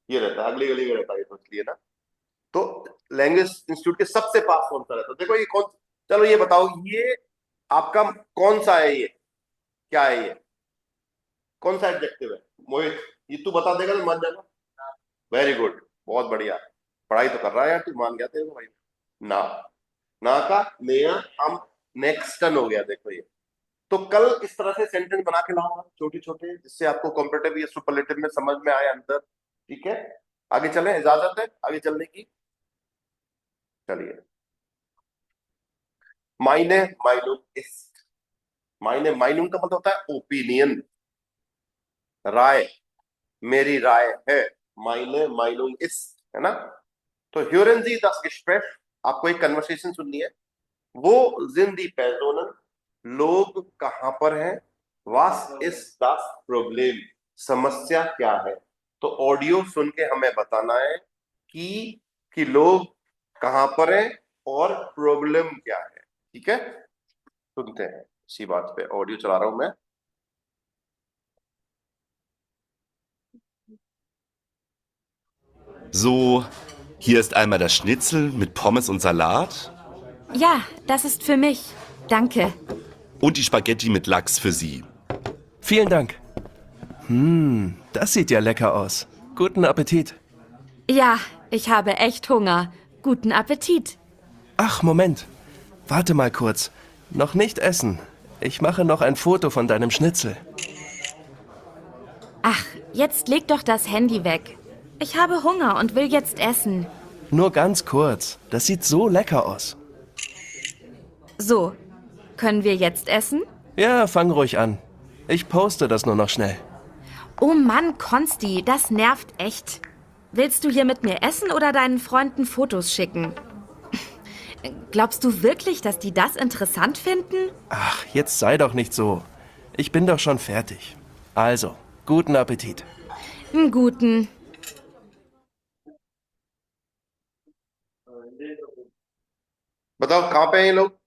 ये रहता है, अगली गली में रहता है, ये तो इसलिए ना। तो लैंग्वेज इंस्टीट्यूट के सबसे पास कौन सा रहता है? देखो ये कौन, चलो ये बताओ, ये आपका कौन सा है, ये क्या है, ये कौन सा एडजेक्टिव है? मोहित, ये तू बता देगा तो मान जाना। वेरी गुड, बहुत बढ़िया, पढ़ाई तो कर रहा है यार तू, मान गया तेरे को भाई। ना, ना का नया हम नेक्स्टन हो गया, देखो ये। तो कल इस तरह से सेंटेंस बना के लाऊंगा छोटे छोटे, जिससे आपको कॉम्पिटिटिव या सुपरलेटिव में समझ में आए अंदर, ठीक है। आगे चलें, इजाजत है आगे चलने की, चलिए। माइने माइलूम इस्ट, माइने माइलूम का मतलब होता है ओपिनियन, राय, मेरी राय है, माइने माइलूम इस्ट, है ना। तो hören Sie das Gespräch, आपको एक कन्वर्सेशन सुननी है। वो sind die Personen, लोग कहां पर हैं, was ist das Problem, समस्या क्या है। तो ऑडियो सुन के हमें बताना है कि लोग कहां पर हैं और प्रॉब्लम क्या है, ठीक है। सुनते हैं, इसी बात पे ऑडियो चला रहा हूं मैं। So, hier ist einmal das Schnitzel mit Pommes und Salat Ja, das ist für mich. Danke. und die Spaghetti mit Lachs für Sie. Vielen Dank. Das sieht ja lecker aus. Guten Appetit. Ja, ich habe echt Hunger. Guten Appetit. Ach, Moment. Warte mal kurz. Noch nicht essen. Ich mache noch ein Foto von deinem Schnitzel. Ach, jetzt leg doch das Handy weg. Ich habe Hunger und will jetzt essen. Nur ganz kurz. Das sieht so lecker aus. So, können wir jetzt essen? Ja, fang ruhig an. Ich poste das nur noch schnell. Oh Mann, Konsti, das nervt echt. Willst du hier mit mir essen oder deinen Freunden Fotos schicken? Glaubst du wirklich, dass die das interessant finden? Ach, jetzt sei doch nicht so. Ich bin doch schon fertig. Also, guten Appetit. Einen guten. बताओ कहाँ पे हैं ये लोग?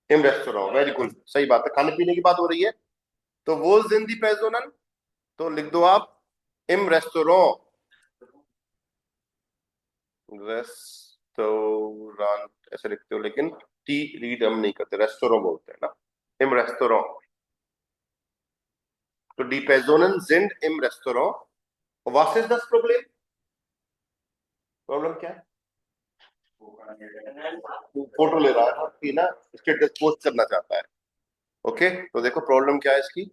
इम रेस्टोरेंट, वेरी गुड, सही बात है, खाने पीने की बात हो रही है। तो वो जिंदी पेजोनन, तो लिख दो आप इम रेस्टोरेंट, रेस्टोरेंट ऐसे लिखते हो, लेकिन टी रीड हम नहीं करते, रेस्टोरेंट बोलते हैं ना, इम रेस्टोरेंट। तो डी पेजोनन जिंद इम restaurant. What is the problem? Problem क्या है? फोटो ले रहा है कि ना, स्टेटस पोस्ट करना चाहता है। ओके, तो देखो प्रॉब्लम क्या है इसकी।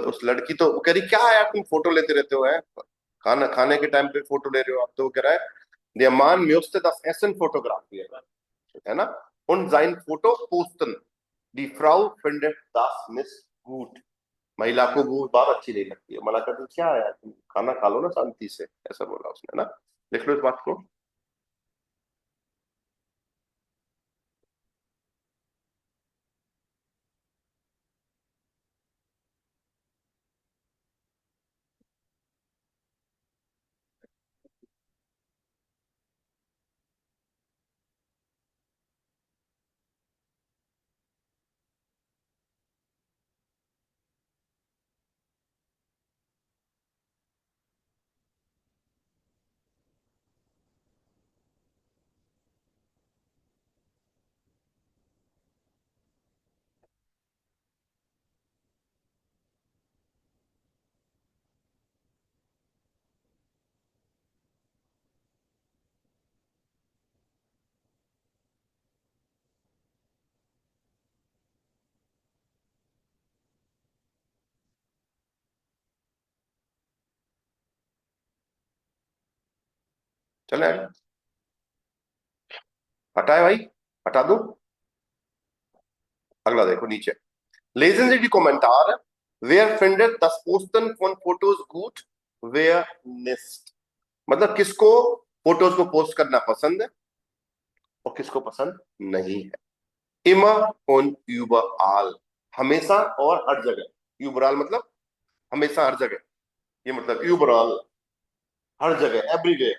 उस लड़की तो कह रही क्या है यार, तुम फोटो लेते रहते हो, है खाना खाने के टाइम पे फोटो ले रहे हो आप, तो वो कह रहा है der Mann müsste das Essen fotografieren, है ना, und sein Foto posten, die Frau findet das nicht gut, महिला को वो बात अच्छी नहीं लगती है, मना करती क्या है यार, तुम खाना खा लो ना शांति से, ऐसा बोला उसने ना। लिख लो इस बात को। चले हटाए भाई, हटा दो। अगला देखो नीचे, lesen Sie die Kommentare, wer findet das Posten von Fotos gut, wer nicht, मतलब किसको फोटोज को पोस्ट करना पसंद है और किसको पसंद नहीं है। immer und überall, हमेशा और हर जगह। überall मतलब हमेशा हर जगह, ये मतलब überall हर जगह, एवरीवेयर।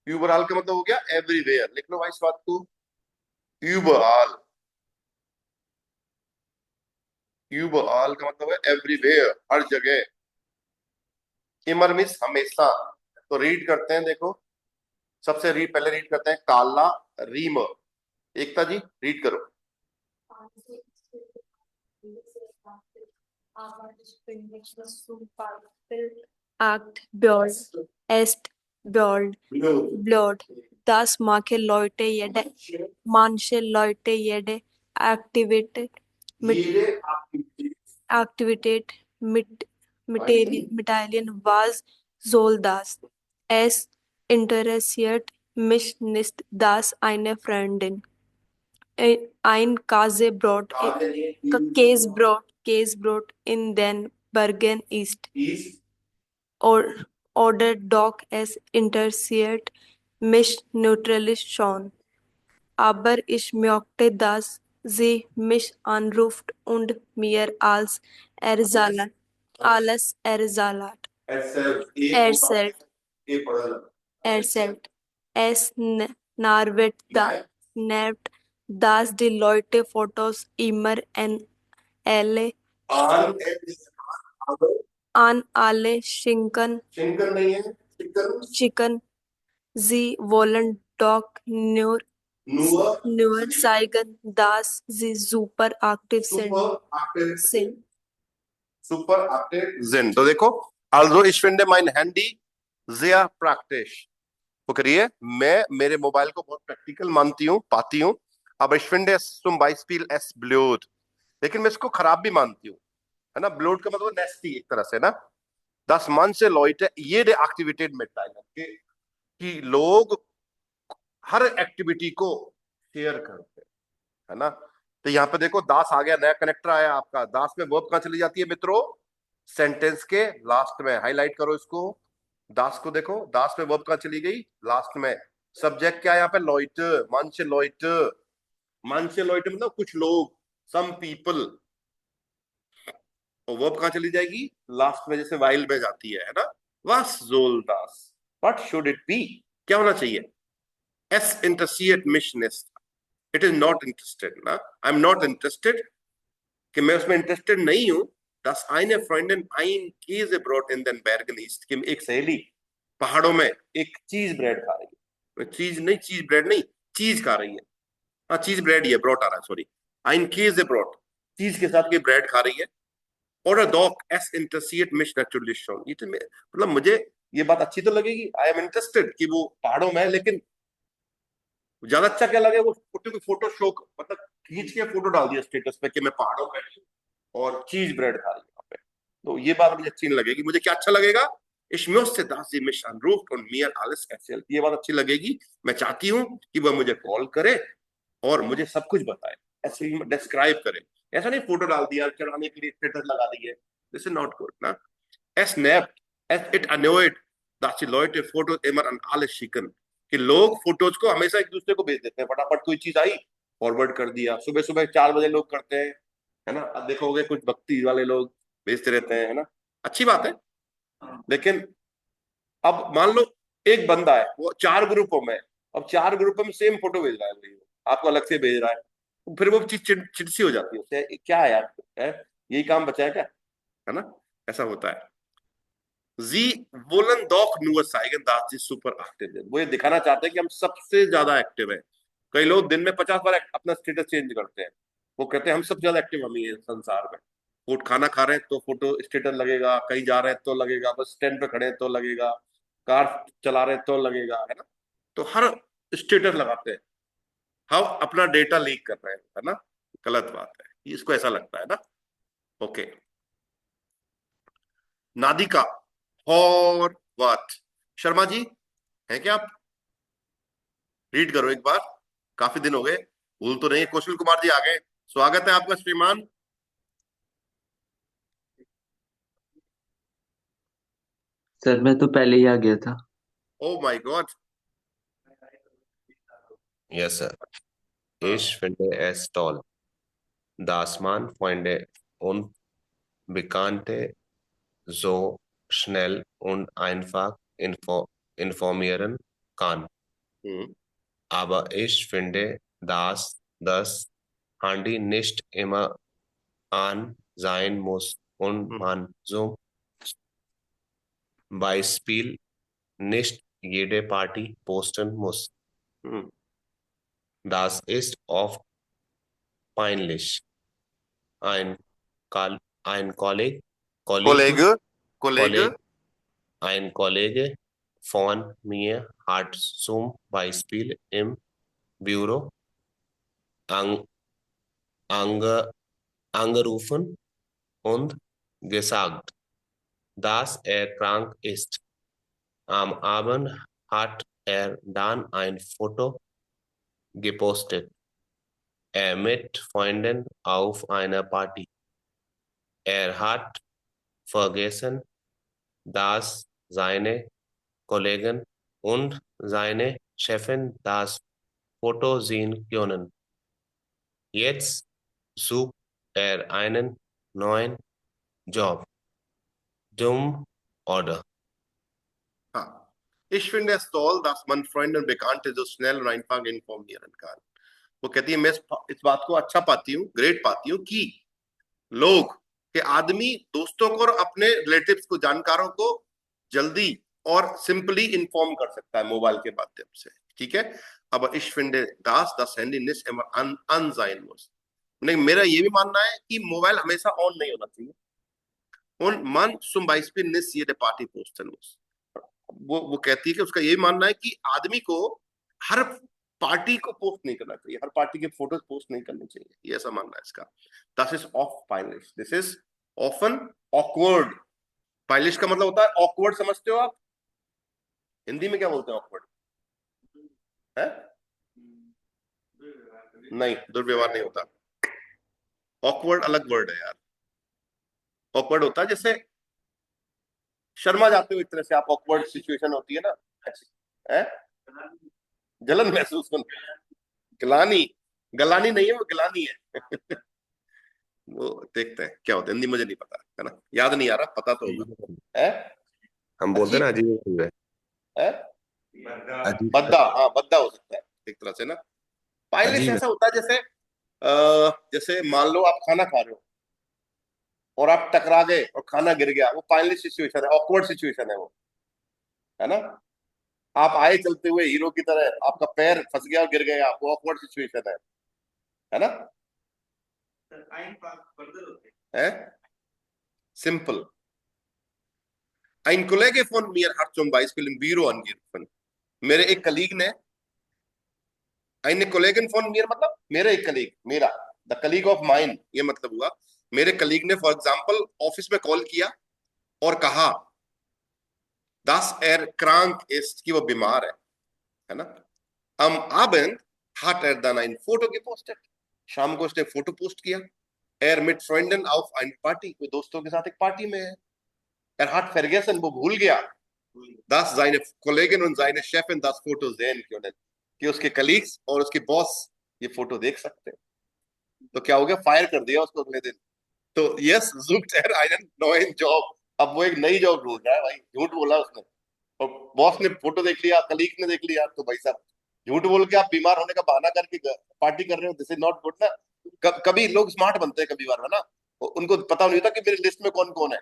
überall का मतलब हो गया एवरीवेयर, लिख लो भाई इस बात को, überall। überall का मतलब है एवरीवेयर, हर जगह। immer मीन्स हमेशा। तो रीड करते हैं, देखो सबसे पहले रीड करते हैं काला रीम। एकता जी रीड करो। Act Björn est Björn Blod Das Make Leute jede Manche Leute jede Aktivität mit Medaillen was soll das? Es interessiert mich nicht, dass eine Freundin ein Käsebrot in den Bergen ist. Oder doch es interessiert mich natürlich schon. Aber ich möchte, dass sie mich anruft und mir alles erzählt. Es nervt, dass die Leute Fotos immer an alle schicken. Sie wollen doch nur zeigen, dass sie super aktiv sind. Super aktiv sind। तो देखो, also ich finde mein Handy sehr praktisch। वो करिए, मैं मेरे मोबाइल को बहुत प्रैक्टिकल मानती हूँ, पाती हूँ, अब ich zum Beispiel es blöd, लेकिन मैं इसको खराब भी मानती हूँ, है ना। ब्लोड का मतलब नेस्टी एक तरह से ना। 10 manche Leute jede Aktivität mitteilen, कि लोग हर एक्टिविटी को शेयर करते हैं, है ना। तो यहाँ पे देखो दास आ गया, नया कनेक्टर आया आपका। दास में वर्ब कहाँ चली जाती है मित्रों? सेंटेंस के लास्ट में। हाईलाइट करो इसको, दास को देखो, दास में वर्ब कहाँ चली गई? लास्ट में। सब्जेक्ट क्या है यहाँ पे? लॉइट, मानसे लॉइट। मानसे लॉइट मतलब कुछ लोग, सम पीपल। और वर्ब कहाँ चली जाएगी? लास्ट में, जैसे वाइल में जाती है ना। वास जोल दास, व्हाट शुड इट बी? क्या होना चाहिए? एस इंटरसिएट मिशनेस, इट इज नॉट इंटरेस्टेड ना। आई एम नॉट इंटरेस्टेड, कि मैं उसमें इंटरेस्टेड नहीं हूं। Das eine Freundin ein Käsebrot in den Bergen isst, कि एक सहेली पहाड़ों में एक चीज ब्रेड खा रही है। चीज नहीं, चीज ब्रेड नहीं, चीज खा रही है। हाँ चीज ब्रेड ही है, ब्रोट आ रहा है, सॉरी। ein Käsebrot, चीज के साथ ये ब्रेड खा रही है। और डॉग एस इंटरसिएट मिश नेचुरली शोन, ये तो मतलब मुझे ये बात अच्छी तो लगेगी, आई एम इंटरेस्टेड कि वो पहाड़ों में है। लेकिन ज्यादा अच्छा क्या लगे? वो फोटो शो, मतलब खींच के फोटो डाल दिया स्टेटस पे कि मैं पहाड़ों में हूँ और चीज ब्रेड खा रही हूँ यहाँ पे। तो ये बात मुझे अच्छी नहीं लगेगी। मुझे क्या अच्छा लगेगा? Ich möchte, dass sie mich anruft und mir alles erzählt, ये बात अच्छी लगेगी। मैं चाहती हूँ कि वह मुझे कॉल करे और मुझे सब कुछ बताए, ऐसे ही डिस्क्राइब करे। ऐसा नहीं फोटो डाल दिया चढ़ाने के लिए, स्टेटस लगा दिए, दिस इज नॉट गुड ना। Es nervt, it annoyed, dass die Leute Fotos immer an alle schicken, कि लोग फोटोज को हमेशा एक दूसरे को भेज देते हैं। फटाफट कोई चीज आई, फॉरवर्ड कर दिया। सुबह सुबह 4 बजे लोग करते हैं, है ना। अब देखोगे कुछ भक्ति वाले लोग भेजते रहते हैं, है ना। अच्छी बात है, लेकिन अब मान लो एक बंदा है, वो 4 ग्रुपों में, अब 4 ग्रुपों में सेम फोटो भेज रहा है, वही आपको अलग से भेज रहा है, तो फिर वो चीज चिड़सी हो जाती है उससे। क्या है यार, है यही काम बचा है क्या, है ना। ऐसा होता है। Sie wollen doch nur zeigen, dass sie super aktiv sind, वो ये दिखाना चाहते हैं कि हम सबसे ज्यादा एक्टिव है। कई लोग दिन में 50 बार अपना स्टेटस चेंज करते हैं। वो कहते हैं हम सबसे ज्यादा एक्टिव हम ही हैं संसार में। फूड खाना खा रहे हैं तो फोटो स्टेटस लगेगा, कहीं जा रहे हैं तो लगेगा, बस स्टैंड पे खड़े हैं तो लगेगा, कार चला रहे हैं तो लगेगा, है ना। तो हर स्टेटस लगाते हैं, हम अपना डेटा लीक कर रहे हैं, है ना। गलत बात है, इसको ऐसा लगता है ना। ओके, नादिका और व्हाट, शर्मा जी हैं क्या आप? रीड करो एक बार, काफी दिन हो गए, भूल तो नहीं। कौशल कुमार जी आ गए, स्वागत है आपका श्रीमान। सर मैं तो पहले ही आ गया था। Oh my God. Yes, sir. Ich finde es toll, dass man Freunde und Bekannte so schnell und einfach informieren kann. Aber ich finde, dass das Handy nicht immer an sein muss und man zum Beispiel nicht jede Party posten muss. Das ist oft peinlich. Ein, ein कोलेग Kollege, ein Kollege von mir hat zum Beispiel im Büro an, angerufen und gesagt, dass er krank ist. Am Abend hat er dann ein Foto gepostet. Er mit Freunden auf einer Party. Er hat vergessen, dass seine Kollegen und seine Chefin das Foto sehen können. Jetzt sucht er einen neuen Job. Dumm oder? हाँ, ich finde es toll, dass man Freunde und Bekannte so schnell und einfach informieren kann। वो कहती है मैं इस बात को अच्छा पाती हूँ, ग्रेट पाती हूँ कि लोग के आदमी दोस्तों को और अपने रिलेटिव्स को, जानकारों को जल्दी और सिंपली इन्फॉर्म कर सकता है मोबाइल के माध्यम से। ठीक है। अब ich finde das Handy nicht immer an sein muss, नहीं, मेरा ये भी मानना है कि मोबाइल हमेशा ऑन नहीं होना चाहिए। und man zum Beispiel nicht jede Party posten muss, वो कहती है कि उसका ये मानना है कि आदमी को हर पार्टी को पोस्ट नहीं करना चाहिए, हर पार्टी के फोटोज पोस्ट नहीं करने चाहिए, ये ऐसा मानना है इसका। दिस इज ऑफ पाइलिश, दिस इज ऑफन ऑकवर्ड। पाइलिश का मतलब होता है ऑकवर्ड, समझते हो आप? हिंदी में क्या बोलते हैं ऑकवर्ड? है नहीं, दुर्व्यवहार नहीं होता। ऑकवर्ड अलग वर्ड है यार। ऑकवर्ड होता है जैसे शर्मा जाते हो एक तरह से आप, ऑकवर्ड सिचुएशन होती है ना ऐसी, है जलन महसूस करना, गलानी, गलानी नहीं है वो, गलानी है। वो देखते हैं क्या होता है, हिंदी मुझे नहीं पता है ना, याद नहीं आ रहा, पता तो होगा। है हम बोलते हैं ना अजीब है, है अजीब बद्दा, हाँ बद्दा हो सकता है एक तरह से ना। पाइलिश अजीब है। ऐसा होता है जैसे जैसे मान लो आप खाना खा रहे हो और आप टकरा गए और खाना गिर गया, वो पाइलिश सिचुएशन है, ऑकवर्ड सिचुएशन है वो, है ना। आप आए चलते हुए हीरो की तरह, आपका पैर फंस गया और गिर गया, वो ऑकवर्ड सिचुएशन है ना। है simple. Ein Kollege von mir hat zum Beispiel im Büro angerufen. मेरे एक कलीग ने, eine Kollegin von mir मतलब मेरे एक कलीग, मेरा, द कलीग ऑफ माइन, ये मतलब हुआ मेरे कलीग ने फॉर एग्जांपल ऑफिस में कॉल किया और कहा dass krank ist, कि वो बीमार है ना। am Abend hat dann ein Foto gepostet, शाम को उसने फोटो पोस्ट किया। mit Freunden auf eine Party, कोई दोस्तों के साथ एक पार्टी में है। hat vergessen, वो भूल गया, dass seine Kollegin und seine Chefin das Foto sehen können, कि उसके कलीग्स और उसके बॉस ये फोटो देख सकते हैं। तो क्या हो गया, फायर कर दिया उसको अगले दिन। तो yes sucht einen neuen Job, अब वो एक नई जॉब ढूंढ रहा है भाई, झूठ बोला उसने और बॉस ने फोटो देख लिया, कलीग ने देख लिया, तो भाई साहब झूठ बोल के आप बीमार होने का बहाना करके पार्टी कर रहे हो, दिस इज नॉट गुड ना। कभी लोग स्मार्ट बनते हैं कभी बार, है ना, उनको पता नहीं होता कि मेरी लिस्ट में कौन कौन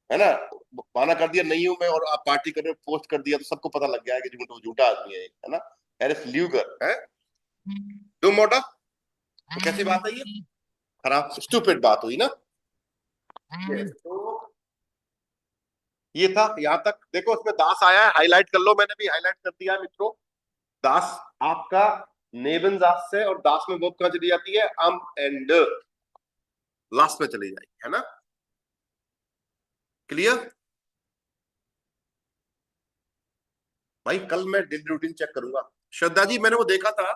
है ना, बहाना कर दिया नहीं हूं मैं और आप पार्टी कर रहे हो, पोस्ट कर दिया तो सबको पता लग गया है कि झूठा आदमी है ना। हैरिस ल्यूगर है दो मोटा, तो कैसी बात है ये, खराब स्टूपिड बात हुई ना। तो ये था, यहां तक देखो, उसमें दास आया है, हाईलाइट कर लो, मैंने भी हाईलाइट कर दिया मित्रों। दास आपका नेबन दास से, और दास में वर्ब कहां चली जाती है, अम एंड लास्ट में चली जाएगी, है ना। क्लियर भाई? कल मैं डेली रूटीन चेक करूंगा। श्रद्धा जी मैंने वो देखा था,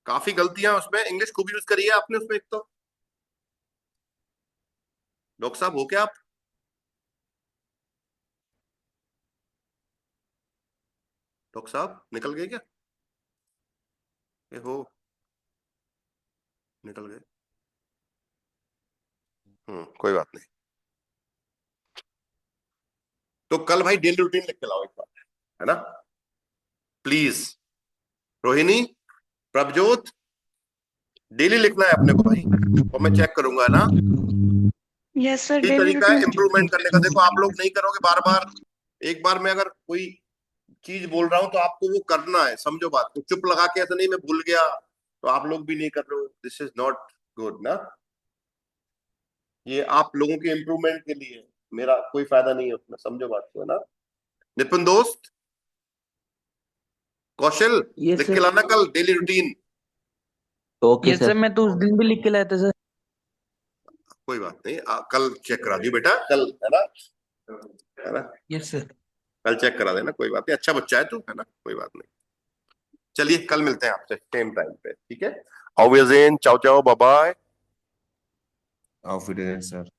काफी गलतियां उसमें, इंग्लिश खूब यूज करी है आपने उसमें। एक तो डॉक्टर साहब हो क्या आप? डॉक्टर साहब निकल गए क्या? ये हो निकल गए, कोई बात नहीं। तो कल भाई डेली रूटीन लिख के लाओ एक बार, है ना प्लीज। रोहिणी, प्रभजोत, डेली लिखना है अपने को भाई, और मैं चेक करूंगा, है ना। यस सर, ये डेली तरीका है रूटीन। इंप्रूवमेंट करने का। देखो आप लोग नहीं करोगे बार बार, एक बार मैं अगर कोई चीज बोल रहा हूं तो आपको वो करना है, समझो बात को। चुप लगा के ऐसा नहीं मैं भूल गया, तो आप लोग भी नहीं कर रहे हो, दिस इज नॉट गुड ना। ये आप लोगों के इंप्रूवमेंट के लिए, मेरा कोई फायदा नहीं है उसमें, समझो बात को, है ना। निपुण दोस्त, कौशल, यस लिख के सर, लाना कल daily routine. Okay yes sir, मैं तो उस दिन भी लिख के लाया था सर। कोई बात नहीं, कल चेक करा दियो बेटा, कल, है ना। Yes sir. कल चेक करा देना, कोई बात नहीं, अच्छा बच्चा है तू, है ना, कोई बात नहीं। चलिए कल मिलते हैं आपसे सेम टाइम पे, ठीक है। ऑफ विजन, चाओ चाओ, बाय बाय। Of sir.